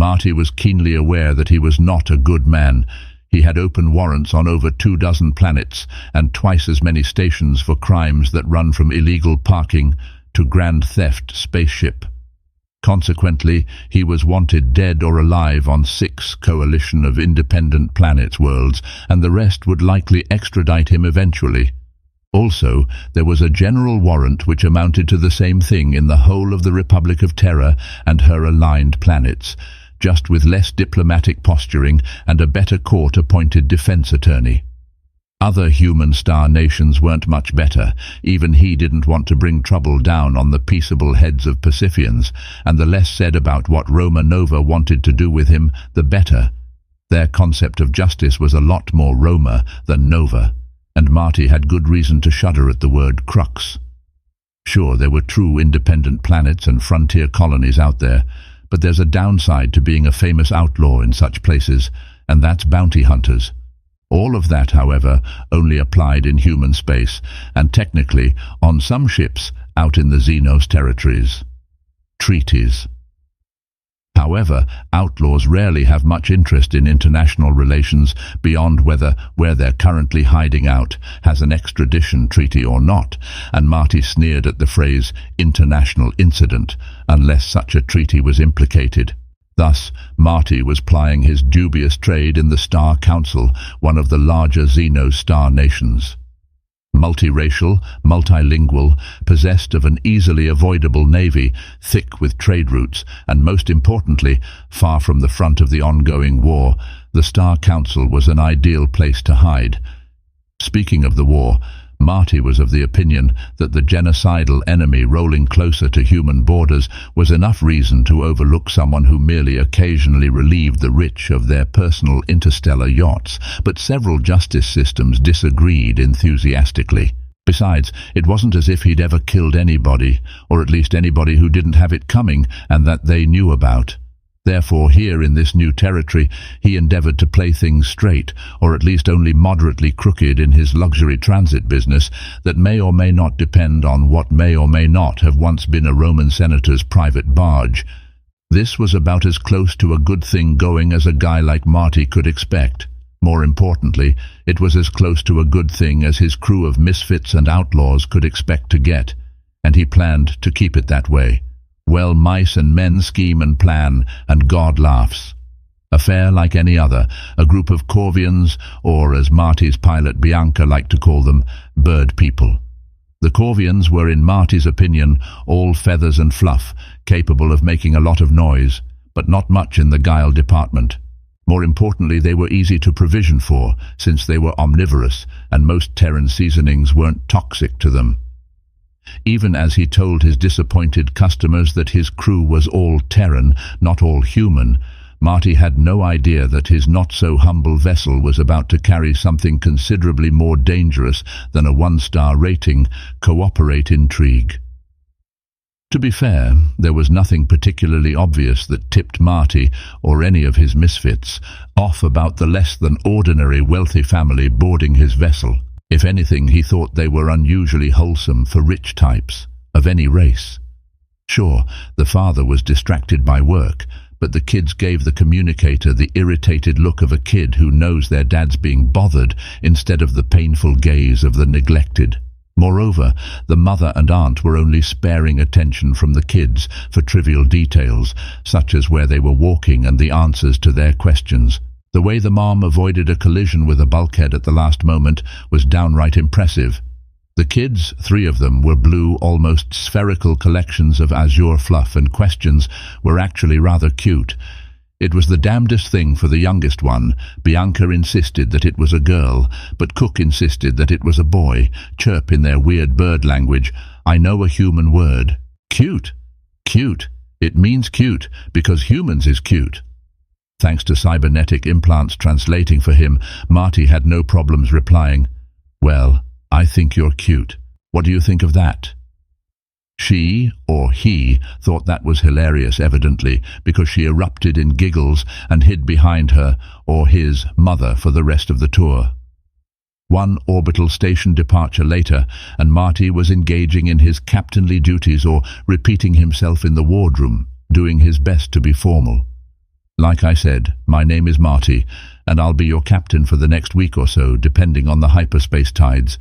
Marty was keenly aware that he was not a good man. He had open warrants on over 24 planets and twice as many stations for crimes that run from illegal parking to grand theft spaceship. Consequently, he was wanted dead or alive on 6 coalition of independent planets worlds, and the rest would likely extradite him eventually. Also, there was a general warrant which amounted to the same thing in the whole of the Republic of Terra and her aligned planets, just with less diplomatic posturing and a better court-appointed defense attorney. Other human star nations weren't much better. Even he didn't want to bring trouble down on the peaceable heads of Pacifians, and the less said about what Roma Nova wanted to do with him, the better. Their concept of justice was a lot more Roma than Nova, and Marty had good reason to shudder at the word crux. Sure, there were true independent planets and frontier colonies out there, but there's a downside to being a famous outlaw in such places, and that's bounty hunters. All of that, however, only applied in human space, and technically on some ships out in the Xenos territories. Treaties. However, outlaws rarely have much interest in international relations beyond whether where they're currently hiding out has an extradition treaty or not, and Marty sneered at the phrase international incident unless such a treaty was implicated. Thus, Marty was plying his dubious trade in the Star Council, one of the larger Xeno star nations. Multiracial, multilingual, possessed of an easily avoidable navy, thick with trade routes, and most importantly, far from the front of the ongoing war, the Star Council was an ideal place to hide. Speaking of the war, Marty was of the opinion that the genocidal enemy rolling closer to human borders was enough reason to overlook someone who merely occasionally relieved the rich of their personal interstellar yachts, but several justice systems disagreed enthusiastically. Besides, it wasn't as if he'd ever killed anybody, or at least anybody who didn't have it coming and that they knew about. Therefore, here in this new territory, he endeavored to play things straight, or at least only moderately crooked in his luxury transit business that may or may not depend on what may or may not have once been a Roman senator's private barge. This was about as close to a good thing going as a guy like Marty could expect. More importantly, it was as close to a good thing as his crew of misfits and outlaws could expect to get, and he planned to keep it that way. Well, mice and men scheme and plan, and God laughs. A fair like any other, a group of Corvians, or as Marty's pilot Bianca liked to call them, bird people. The Corvians were, in Marty's opinion, all feathers and fluff, capable of making a lot of noise, but not much in the guile department. More importantly, they were easy to provision for, since they were omnivorous, and most Terran seasonings weren't toxic to them. Even as he told his disappointed customers that his crew was all Terran, not all human, Marty had no idea that his not-so-humble vessel was about to carry something considerably more dangerous than a 1-star rating, cooperate intrigue. To be fair, there was nothing particularly obvious that tipped Marty, or any of his misfits, off about the less-than-ordinary wealthy family boarding his vessel. If anything, he thought they were unusually wholesome for rich types, of any race. Sure, the father was distracted by work, but the kids gave the communicator the irritated look of a kid who knows their dad's being bothered instead of the painful gaze of the neglected. Moreover, the mother and aunt were only sparing attention from the kids for trivial details, such as where they were walking and the answers to their questions. The way the mom avoided a collision with a bulkhead at the last moment was downright impressive. The kids, 3 of them, were blue, almost spherical collections of azure fluff, and questions were actually rather cute. It was the damnedest thing for the youngest one. Bianca insisted that it was a girl, but Cook insisted that it was a boy, chirp in their weird bird language, "I know a human word." Cute. Cute. It means cute, because humans is cute. Thanks to cybernetic implants translating for him, Marty had no problems replying, "Well, I think you're cute. What do you think of that?" She, or he, thought that was hilarious evidently, because she erupted in giggles and hid behind her, or his, mother for the rest of the tour. 1 orbital station departure later, and Marty was engaging in his captainly duties or repeating himself in the wardroom, doing his best to be formal. Like I said, my name is Marty, and I'll be your captain for the next week or so, depending on the hyperspace tides.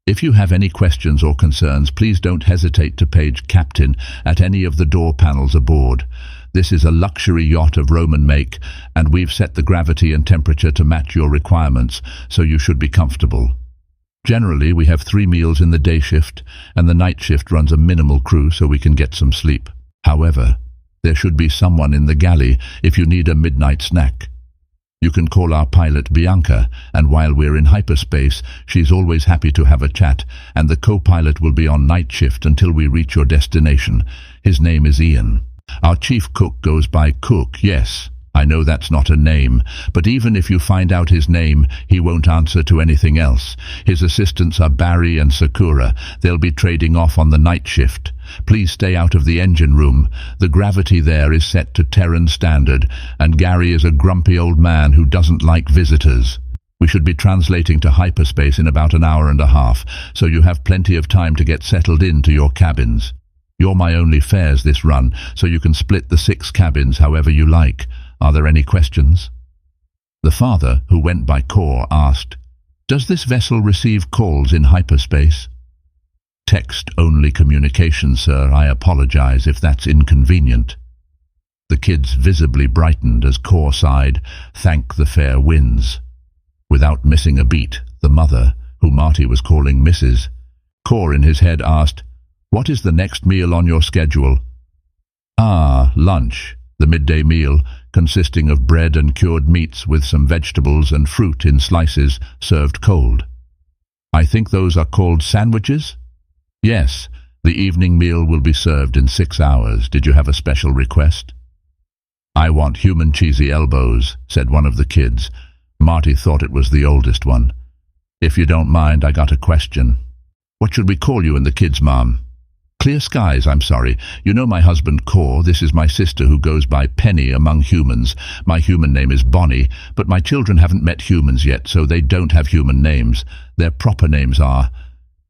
If you have any questions or concerns, please don't hesitate to page Captain at any of the door panels aboard. This is a luxury yacht of Roman make, and we've set the gravity and temperature to match your requirements, so you should be comfortable. Generally, we have 3 meals in the day shift, and the night shift runs a minimal crew so we can get some sleep. However, there should be someone in the galley if you need a midnight snack. You can call our pilot Bianca, and while we're in hyperspace, she's always happy to have a chat, and the co-pilot will be on night shift until we reach your destination. His name is Ian. Our chief cook goes by Cook, yes. I know that's not a name, but even if you find out his name, he won't answer to anything else. His assistants are Barry and Sakura. They'll be trading off on the night shift. Please stay out of the engine room. The gravity there is set to Terran standard, and Gary is a grumpy old man who doesn't like visitors. We should be translating to hyperspace in about an hour and a half, so you have plenty of time to get settled into your cabins. You're my only fares this run, so you can split the 6 cabins however you like. Are there any questions? The father, who went by Core, asked, "Does this vessel receive calls in hyperspace?" "Text-only communication, sir. I apologize if that's inconvenient." The kids visibly brightened as Core sighed, "Thank the fair winds." Without missing a beat, the mother, who Marty was calling Mrs. Core in his head asked, "What is the next meal on your schedule?" "Ah, lunch. The midday meal, consisting of bread and cured meats with some vegetables and fruit in slices, served cold." "I think those are called sandwiches?" "Yes, the evening meal will be served in 6 hours. Did you have a special request?" "I want human cheesy elbows," said one of the kids. Marty thought it was the oldest one. "If you don't mind, I got a question." "What should we call you?" and the kids' mom. "Clear skies, I'm sorry. You know my husband Core. This is my sister who goes by Penny among humans. My human name is Bonnie, but my children haven't met humans yet, so they don't have human names. Their proper names are..."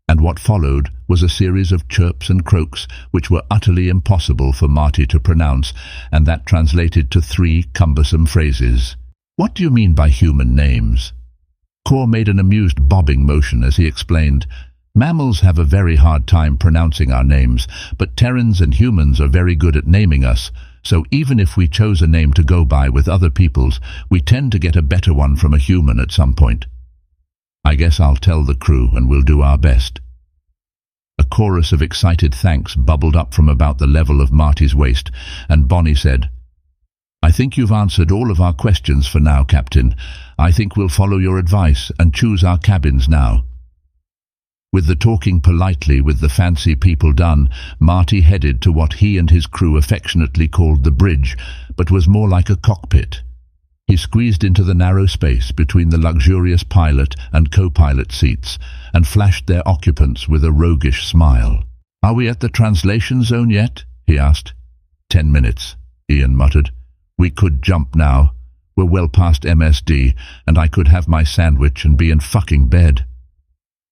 And what followed was a series of chirps and croaks which were utterly impossible for Marty to pronounce, and that translated to 3 cumbersome phrases. "What do you mean by human names?" Core made an amused bobbing motion as he explained, "Mammals have a very hard time pronouncing our names, but Terrans and humans are very good at naming us, so even if we chose a name to go by with other people's, we tend to get a better one from a human at some point. I guess I'll tell the crew and we'll do our best." A chorus of excited thanks bubbled up from about the level of Marty's waist, and Bonnie said, "I think you've answered all of our questions for now, Captain. I think we'll follow your advice and choose our cabins now." With the talking politely with the fancy people done, Marty headed to what he and his crew affectionately called the bridge, but was more like a cockpit. He squeezed into the narrow space between the luxurious pilot and co-pilot seats and flashed their occupants with a roguish smile. "Are we at the translation zone yet?" he asked. 10 minutes, Ian muttered. "We could jump now. We're well past MSD, and I could have my sandwich and be in fucking bed."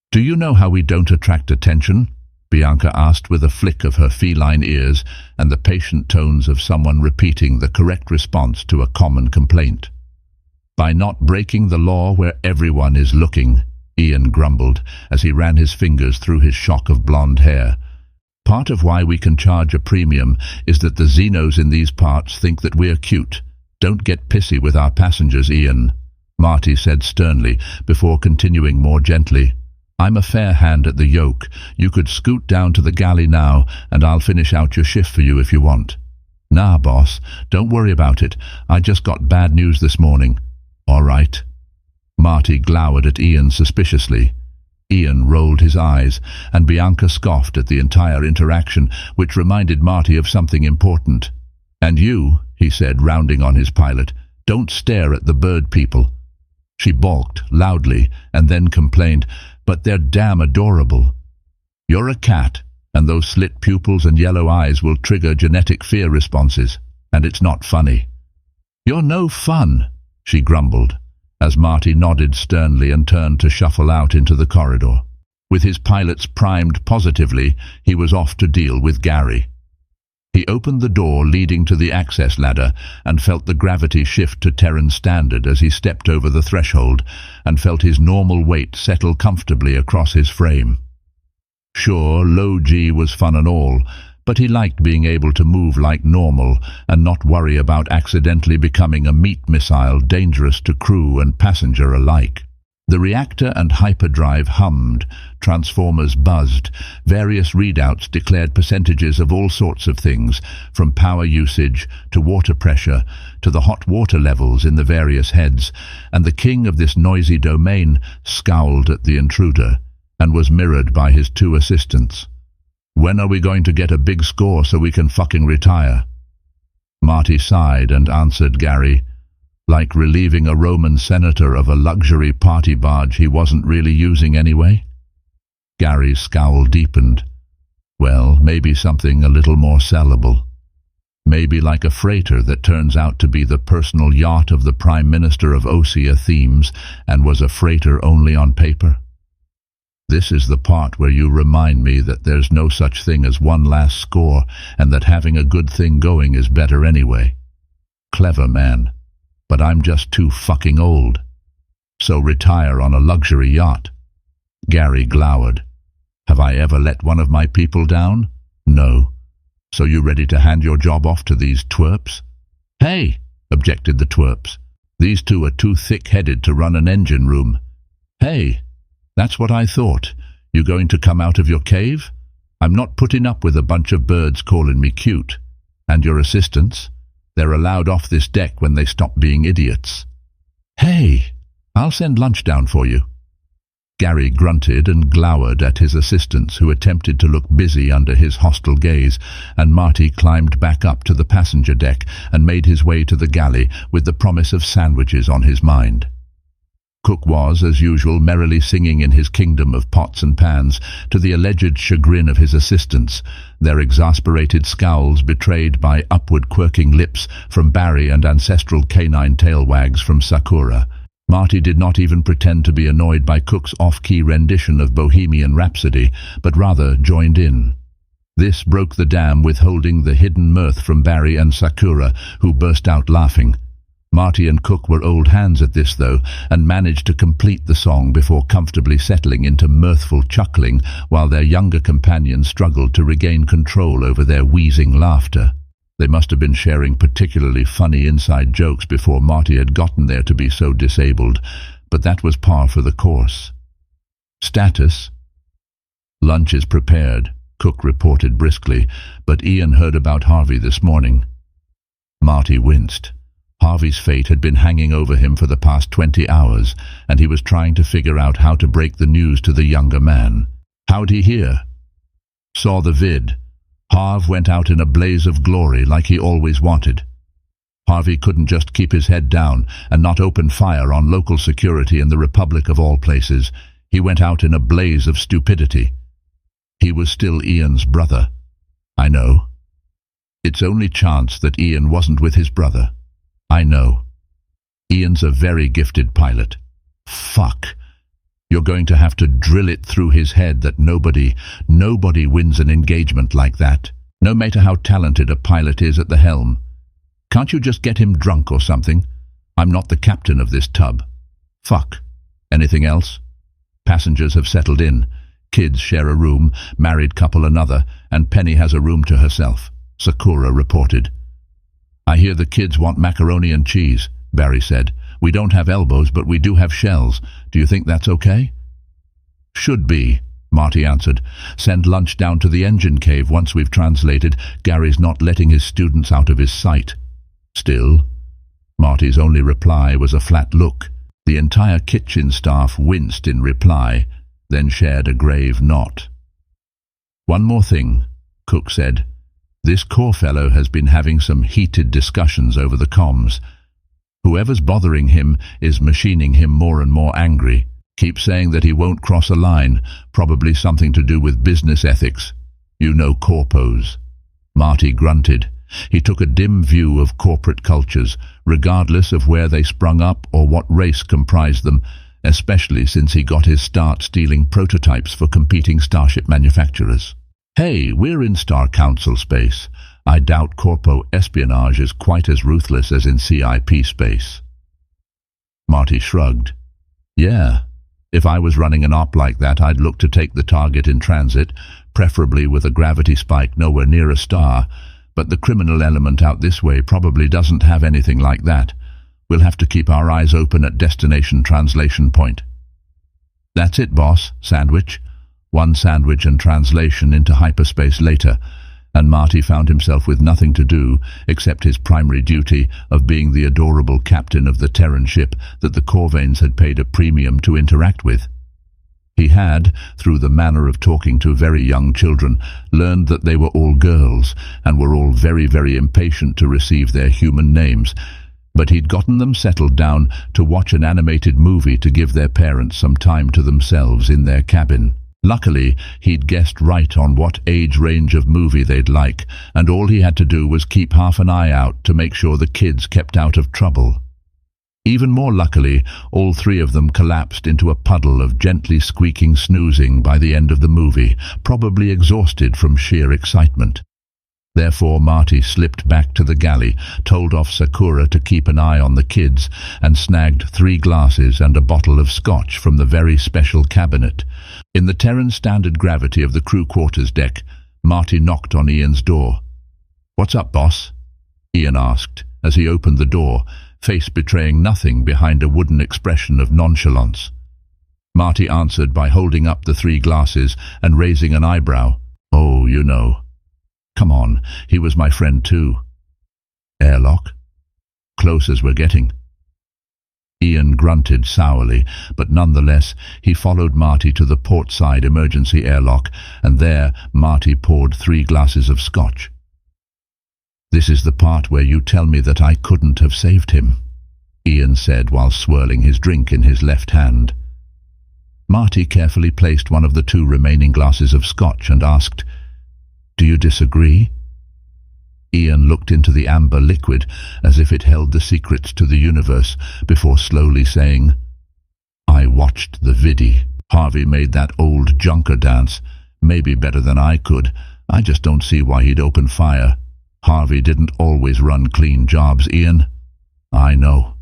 "Do you know how we don't attract attention?" Bianca asked with a flick of her feline ears and the patient tones of someone repeating the correct response to a common complaint. "By not breaking the law where everyone is looking," Ian grumbled as he ran his fingers through his shock of blonde hair. "Part of why we can charge a premium is that the Xenos in these parts think that we're cute. Don't get pissy with our passengers, Ian," Marty said sternly before continuing more gently. "I'm a fair hand at the yoke. You could scoot down to the galley now, and I'll finish out your shift for you if you want." "Nah, boss, don't worry about it. I just got bad news this morning." "All right." Marty glowered at Ian suspiciously. Ian rolled his eyes, and Bianca scoffed at the entire interaction, which reminded Marty of something important. "And you," he said, rounding on his pilot, "don't stare at the bird people." She balked loudly and then complained, "But they're damn adorable." "You're a cat, and those slit pupils and yellow eyes will trigger genetic fear responses, and it's not funny." "You're no fun," she grumbled, as Marty nodded sternly and turned to shuffle out into the corridor. With his pilots primed positively, he was off to deal with Gary. He opened the door leading to the access ladder and felt the gravity shift to Terran standard as he stepped over the threshold and felt his normal weight settle comfortably across his frame. Sure, low G was fun and all, but he liked being able to move like normal and not worry about accidentally becoming a meat missile dangerous to crew and passenger alike. The reactor and hyperdrive hummed, transformers buzzed, various readouts declared percentages of all sorts of things, from power usage to water pressure to the hot water levels in the various heads, and the king of this noisy domain scowled at the intruder and was mirrored by his two assistants. "When are we going to get a big score so we can fucking retire?" Marty sighed and answered Gary, like relieving a Roman senator of a luxury party barge he wasn't really using anyway. Gary's scowl deepened. Well, maybe something a little more sellable. Maybe like a freighter that turns out to be the personal yacht of the Prime Minister of Osea Themes and was a freighter only on paper. This is the part where you remind me that there's no such thing as one last score and that having a good thing going is better anyway. Clever man. But I'm just too fucking old. So retire on a luxury yacht. Gary glowered. Have I ever let one of my people down? No. So you ready to hand your job off to these twerps? Hey, objected the twerps. These two are too thick-headed to run an engine room. Hey, that's what I thought. You going to come out of your cave? I'm not putting up with a bunch of birds calling me cute. And your assistants? They're allowed off this deck when they stop being idiots. Hey, I'll send lunch down for you. Gary grunted and glowered at his assistants, who attempted to look busy under his hostile gaze, and Marty climbed back up to the passenger deck and made his way to the galley with the promise of sandwiches on his mind. Cook was, as usual, merrily singing in his kingdom of pots and pans, to the alleged chagrin of his assistants, their exasperated scowls betrayed by upward quirking lips from Barry and ancestral canine tail wags from Sakura. Marty did not even pretend to be annoyed by Cook's off-key rendition of Bohemian Rhapsody, but rather joined in. This broke the dam, withholding the hidden mirth from Barry and Sakura, who burst out laughing. Marty and Cook were old hands at this, though, and managed to complete the song before comfortably settling into mirthful chuckling while their younger companions struggled to regain control over their wheezing laughter. They must have been sharing particularly funny inside jokes before Marty had gotten there to be so disabled, but that was par for the course. Status? Lunch is prepared, Cook reported briskly, but Ian heard about Harvey this morning. Marty winced. Harvey's fate had been hanging over him for the past 20 hours, and he was trying to figure out how to break the news to the younger man. How'd he hear? Saw the vid. Harv went out in a blaze of glory like he always wanted. Harvey couldn't just keep his head down and not open fire on local security in the Republic of all places. He went out in a blaze of stupidity. He was still Ian's brother. I know. It's only chance that Ian wasn't with his brother. I know. Ian's a very gifted pilot. Fuck. You're going to have to drill it through his head that nobody wins an engagement like that, no matter how talented a pilot is at the helm. Can't you just get him drunk or something? I'm not the captain of this tub. Fuck. Anything else? Passengers have settled in. Kids share a room, married couple another, and Penny has a room to herself, Sakura reported. I hear the kids want macaroni and cheese, Barry said. We don't have elbows, but we do have shells. Do you think that's okay? Should be, Marty answered. Send lunch down to the engine cave once we've translated. Gary's not letting his students out of his sight. Still, Marty's only reply was a flat look. The entire kitchen staff winced in reply, then shared a grave knot. One more thing, Cook said. This core fellow has been having some heated discussions over the comms. Whoever's bothering him is machining him more and more angry. Keep saying that he won't cross a line, probably something to do with business ethics. You know corpos. Marty grunted. He took a dim view of corporate cultures, regardless of where they sprung up or what race comprised them, especially since he got his start stealing prototypes for competing starship manufacturers. Hey, we're in Star Council space. I doubt corpo espionage is quite as ruthless as in CIP space. Marty shrugged. Yeah, if I was running an op like that, I'd look to take the target in transit, preferably with a gravity spike nowhere near a star, but the criminal element out this way probably doesn't have anything like that. We'll have to keep our eyes open at destination translation point. That's it, boss. Sandwich. One sandwich and translation into hyperspace later, and Marty found himself with nothing to do except his primary duty of being the adorable captain of the Terran ship that the Corvains had paid a premium to interact with. He had, through the manner of talking to very young children, learned that they were all girls and were all very, very impatient to receive their human names, but he'd gotten them settled down to watch an animated movie to give their parents some time to themselves in their cabin. Luckily, he'd guessed right on what age range of movie they'd like, and all he had to do was keep half an eye out to make sure the kids kept out of trouble. Even more luckily, all three of them collapsed into a puddle of gently squeaking snoozing by the end of the movie, probably exhausted from sheer excitement. Therefore, Marty slipped back to the galley, told off Sakura to keep an eye on the kids, and snagged 3 glasses and a bottle of scotch from the very special cabinet. In the Terran standard gravity of the crew quarters deck, Marty knocked on Ian's door. "What's up, boss?" Ian asked, as he opened the door, face betraying nothing behind a wooden expression of nonchalance. Marty answered by holding up the 3 glasses and raising an eyebrow. "Oh, you know. Come on, he was my friend too." "Airlock? Close as we're getting." Ian grunted sourly, but nonetheless he followed Marty to the port-side emergency airlock, and there Marty poured 3 glasses of scotch. "This is the part where you tell me that I couldn't have saved him," Ian said while swirling his drink in his left hand. Marty carefully placed one of the 2 remaining glasses of scotch and asked, "Do you disagree?" Ian looked into the amber liquid as if it held the secrets to the universe before slowly saying, "I watched the vidi. Harvey made that old junker dance, maybe better than I could. I just don't see why he'd open fire. Harvey didn't always run clean jobs, Ian." "I know,"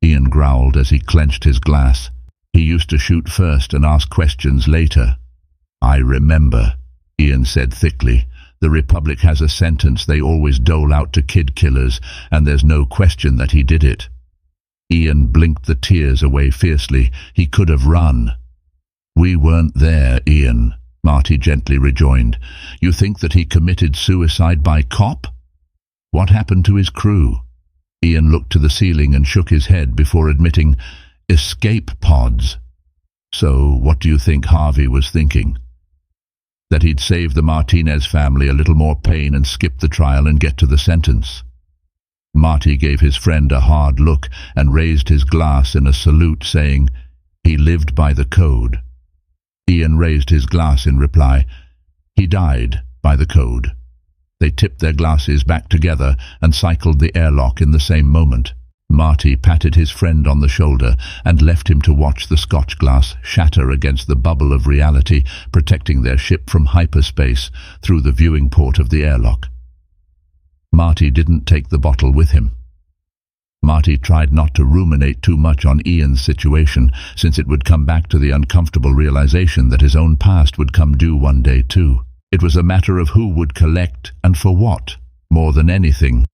Ian growled as he clenched his glass. "He used to shoot first and ask questions later." "I remember," Ian said thickly. "The Republic has a sentence they always dole out to kid killers, and there's no question that he did it." Ian blinked the tears away fiercely. "He could have run." "We weren't there, Ian," Marty gently rejoined. "You think that he committed suicide by cop? What happened to his crew?" Ian looked to the ceiling and shook his head before admitting, "Escape pods." "So what do you think Harvey was thinking? That he'd save the Martinez family a little more pain and skip the trial and get to the sentence?" Marty gave his friend a hard look and raised his glass in a salute, saying, "He lived by the code." Ian raised his glass in reply. "He died by the code." They tipped their glasses back together and cycled the airlock in the same moment. Marty patted his friend on the shoulder and left him to watch the scotch glass shatter against the bubble of reality, protecting their ship from hyperspace through the viewing port of the airlock. Marty didn't take the bottle with him. Marty tried not to ruminate too much on Ian's situation, since it would come back to the uncomfortable realization that his own past would come due one day too. It was a matter of who would collect and for what, more than anything.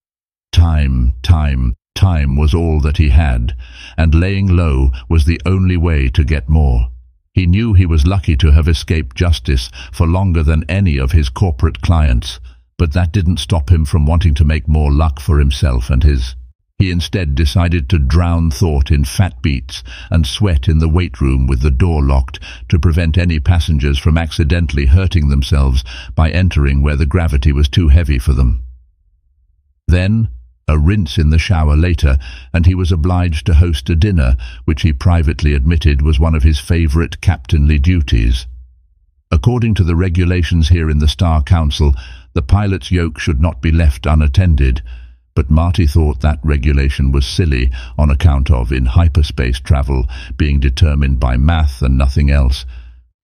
Time was all that he had, and laying low was the only way to get more. He knew he was lucky to have escaped justice for longer than any of his corporate clients, but that didn't stop him from wanting to make more luck for himself and his. He instead decided to drown thought in fat beats and sweat in the weight room with the door locked to prevent any passengers from accidentally hurting themselves by entering where the gravity was too heavy for them. Then, a rinse in the shower later, and he was obliged to host a dinner, which he privately admitted was one of his favorite captainly duties. According to the regulations here in the Star Council, the pilot's yoke should not be left unattended, but Marty thought that regulation was silly on account of, in hyperspace travel, being determined by math and nothing else.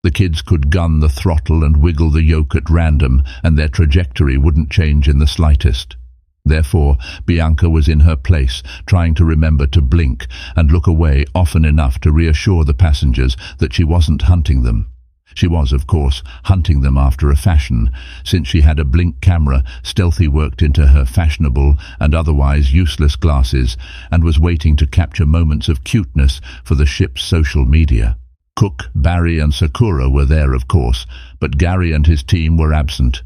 The kids could gun the throttle and wiggle the yoke at random, and their trajectory wouldn't change in the slightest. Therefore, Bianca was in her place, trying to remember to blink and look away often enough to reassure the passengers that she wasn't hunting them. She was, of course, hunting them after a fashion, since she had a blink camera stealthy worked into her fashionable and otherwise useless glasses, and was waiting to capture moments of cuteness for the ship's social media. Cook, Barry and Sakura were there, of course, but Gary and his team were absent.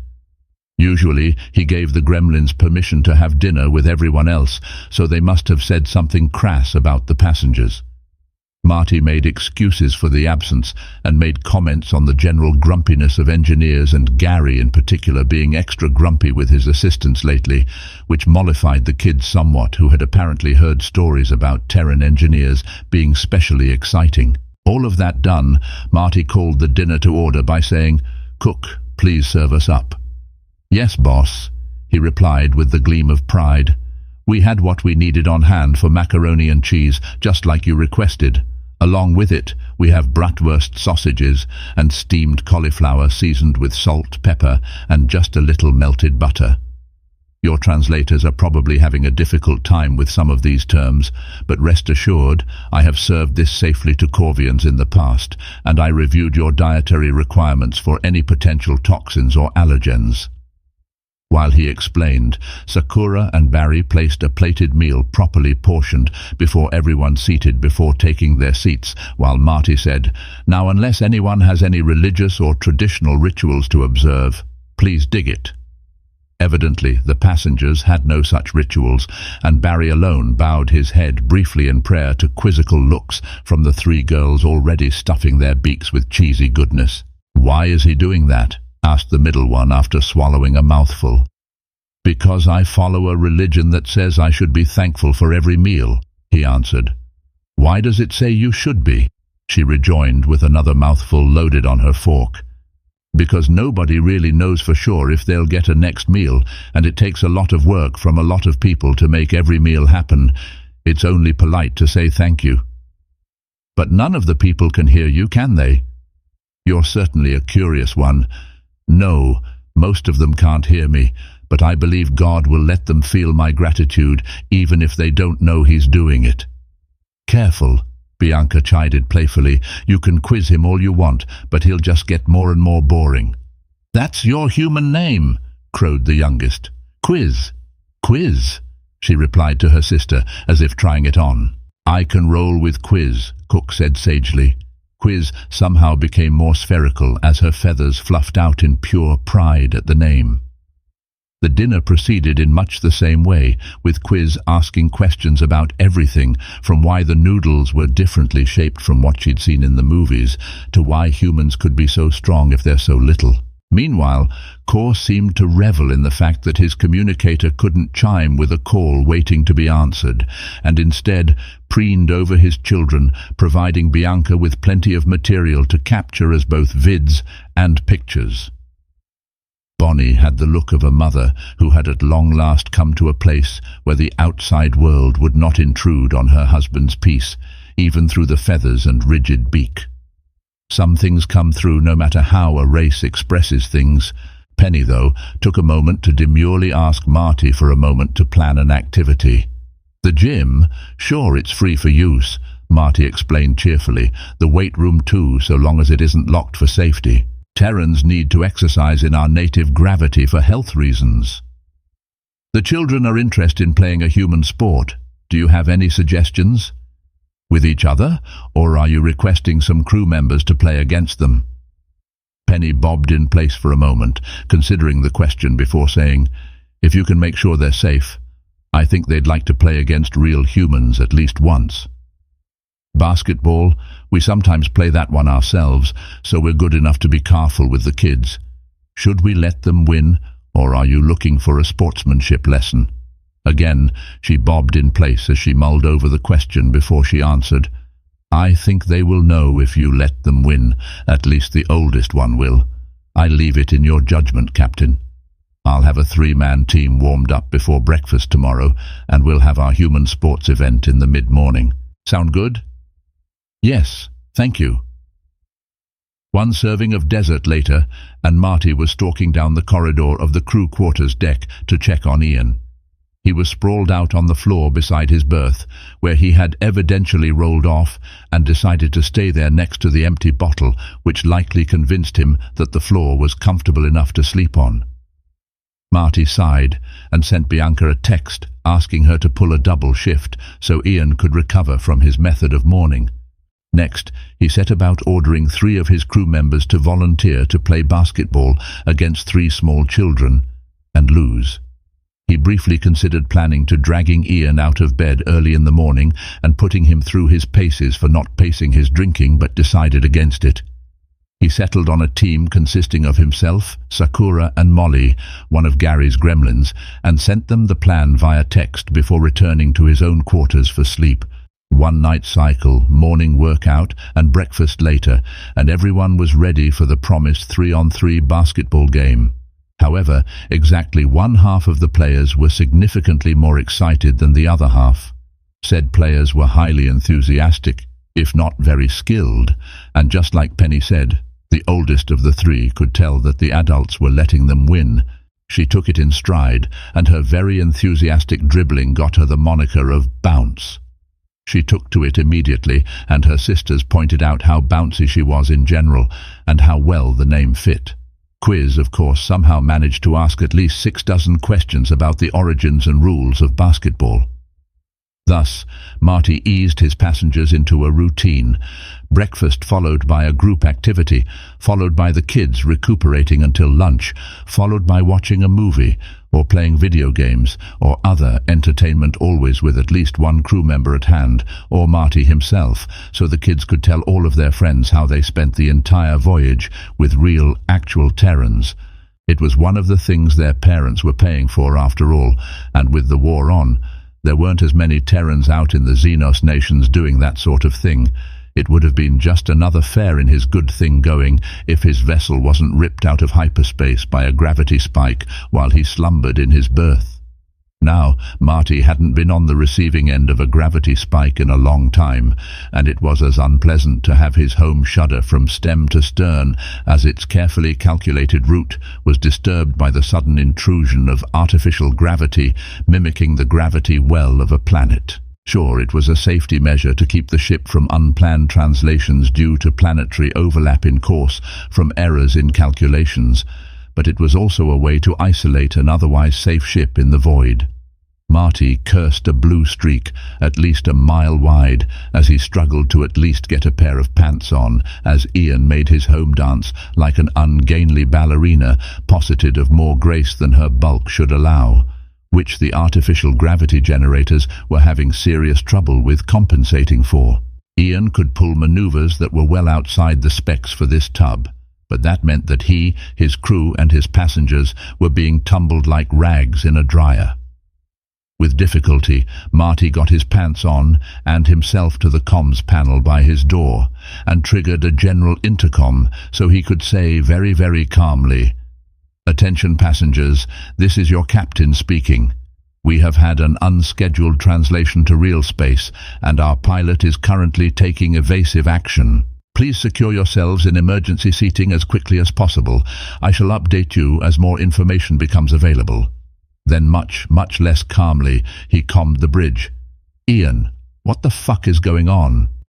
Usually, he gave the gremlins permission to have dinner with everyone else, so they must have said something crass about the passengers. Marty made excuses for the absence and made comments on the general grumpiness of engineers, and Gary in particular being extra grumpy with his assistants lately, which mollified the kids somewhat, who had apparently heard stories about Terran engineers being specially exciting. All of that done, Marty called the dinner to order by saying, "Cook, please serve us up." "Yes, boss," he replied with the gleam of pride. "We had what we needed on hand for macaroni and cheese, just like you requested. Along with it, we have bratwurst sausages and steamed cauliflower seasoned with salt, pepper, and just a little melted butter." Your translators are probably having a difficult time with some of these terms, but rest assured, I have served this safely to Corvians in the past, and I reviewed your dietary requirements for any potential toxins or allergens. While he explained, Sakura and Barry placed a plated meal properly portioned before everyone seated before taking their seats, while Marty said, "Now, unless anyone has any religious or traditional rituals to observe, please dig it." Evidently, the passengers had no such rituals, and Barry alone bowed his head briefly in prayer to quizzical looks from the three girls already stuffing their beaks with cheesy goodness. "Why is he doing that?" asked the middle one after swallowing a mouthful. "Because I follow a religion that says I should be thankful for every meal," he answered. "Why does it say you should be?" she rejoined with another mouthful loaded on her fork. "Because nobody really knows for sure if they'll get a next meal, and it takes a lot of work from a lot of people to make every meal happen. It's only polite to say thank you." "But none of the people can hear you, can they?" "You're certainly a curious one. No, most of them can't hear me, but I believe God will let them feel my gratitude, even if they don't know He's doing it." "Careful," Bianca chided playfully. "You can quiz him all you want, but he'll just get more and more boring." "That's your human name," crowed the youngest. "Quiz." "Quiz," she replied to her sister, as if trying it on. "I can roll with Quiz," Cook said sagely. Quiz somehow became more spherical as her feathers fluffed out in pure pride at the name. The dinner proceeded in much the same way, with Quiz asking questions about everything, from why the noodles were differently shaped from what she'd seen in the movies, to why humans could be so strong if they're so little. Meanwhile, Kor seemed to revel in the fact that his communicator couldn't chime with a call waiting to be answered, and instead preened over his children, providing Bianca with plenty of material to capture as both vids and pictures. Bonnie had the look of a mother who had at long last come to a place where the outside world would not intrude on her husband's peace, even through the feathers and rigid beak. Some things come through no matter how a race expresses things. Penny, though, took a moment to demurely ask Marty for a moment to plan an activity. "The gym? Sure, it's free for use," Marty explained cheerfully. "The weight room too, so long as it isn't locked for safety. Terrans need to exercise in our native gravity for health reasons." "The children are interested in playing a human sport. Do you have any suggestions?" "With each other, or are you requesting some crew members to play against them?" Penny bobbed in place for a moment, considering the question before saying, "If you can make sure they're safe, I think they'd like to play against real humans at least once." "Basketball? We sometimes play that one ourselves, so we're good enough to be careful with the kids. Should we let them win, or are you looking for a sportsmanship lesson?" Again, she bobbed in place as she mulled over the question before she answered, "I think they will know if you let them win. At least the oldest one will. I leave it in your judgment, Captain. I'll have a 3-man team warmed up before breakfast tomorrow, and we'll have our human sports event in the mid-morning. Sound good?" "Yes, thank you." One serving of dessert later, and Marty was stalking down the corridor of the crew quarters deck to check on Ian. He was sprawled out on the floor beside his berth, where he had evidentially rolled off and decided to stay there next to the empty bottle, which likely convinced him that the floor was comfortable enough to sleep on. Marty sighed and sent Bianca a text asking her to pull a double shift so Ian could recover from his method of mourning. Next, he set about ordering 3 of his crew members to volunteer to play basketball against 3 small children and lose. He briefly considered planning to dragging Ian out of bed early in the morning and putting him through his paces for not pacing his drinking, but decided against it. He settled on a team consisting of himself, Sakura and Molly, one of Gary's gremlins, and sent them the plan via text before returning to his own quarters for sleep. One night cycle, morning workout, and breakfast later, and everyone was ready for the promised 3-on-3 basketball game. However, exactly one half of the players were significantly more excited than the other half. Said players were highly enthusiastic, if not very skilled, and just like Penny said, the oldest of the 3 could tell that the adults were letting them win. She took it in stride, and her very enthusiastic dribbling got her the moniker of Bounce. She took to it immediately, and her sisters pointed out how bouncy she was in general, and how well the name fit. Quiz, of course, somehow managed to ask at least 6 dozen questions about the origins and rules of basketball. Thus, Marty eased his passengers into a routine. Breakfast followed by a group activity, followed by the kids recuperating until lunch, followed by watching a movie, or playing video games, or other entertainment, always with at least one crew member at hand, or Marty himself, so the kids could tell all of their friends how they spent the entire voyage with real, actual Terrans. It was one of the things their parents were paying for after all, and with the war on, there weren't as many Terrans out in the Xenos nations doing that sort of thing. It would have been just another fare in his good thing going if his vessel wasn't ripped out of hyperspace by a gravity spike while he slumbered in his berth. Now, Marty hadn't been on the receiving end of a gravity spike in a long time, and it was as unpleasant to have his home shudder from stem to stern as its carefully calculated route was disturbed by the sudden intrusion of artificial gravity mimicking the gravity well of a planet. Sure, it was a safety measure to keep the ship from unplanned translations due to planetary overlap in course from errors in calculations, but it was also a way to isolate an otherwise safe ship in the void. Marty cursed a blue streak, at least a mile wide, as he struggled to at least get a pair of pants on, as Ian made his home dance like an ungainly ballerina, posseted of more grace than her bulk should allow, which the artificial gravity generators were having serious trouble with compensating for. Ian could pull maneuvers that were well outside the specs for this tub, but that meant that he, his crew, and his passengers were being tumbled like rags in a dryer. With difficulty, Marty got his pants on and himself to the comms panel by his door, and triggered a general intercom so he could say very, very calmly, "Attention passengers, this is your captain speaking. We have had an unscheduled translation to real space, and our pilot is currently taking evasive action. Please secure yourselves in emergency seating as quickly as possible. I shall update you as more information becomes available." Then much, much less calmly, he combed the bridge. "Ian, what the fuck is going on?"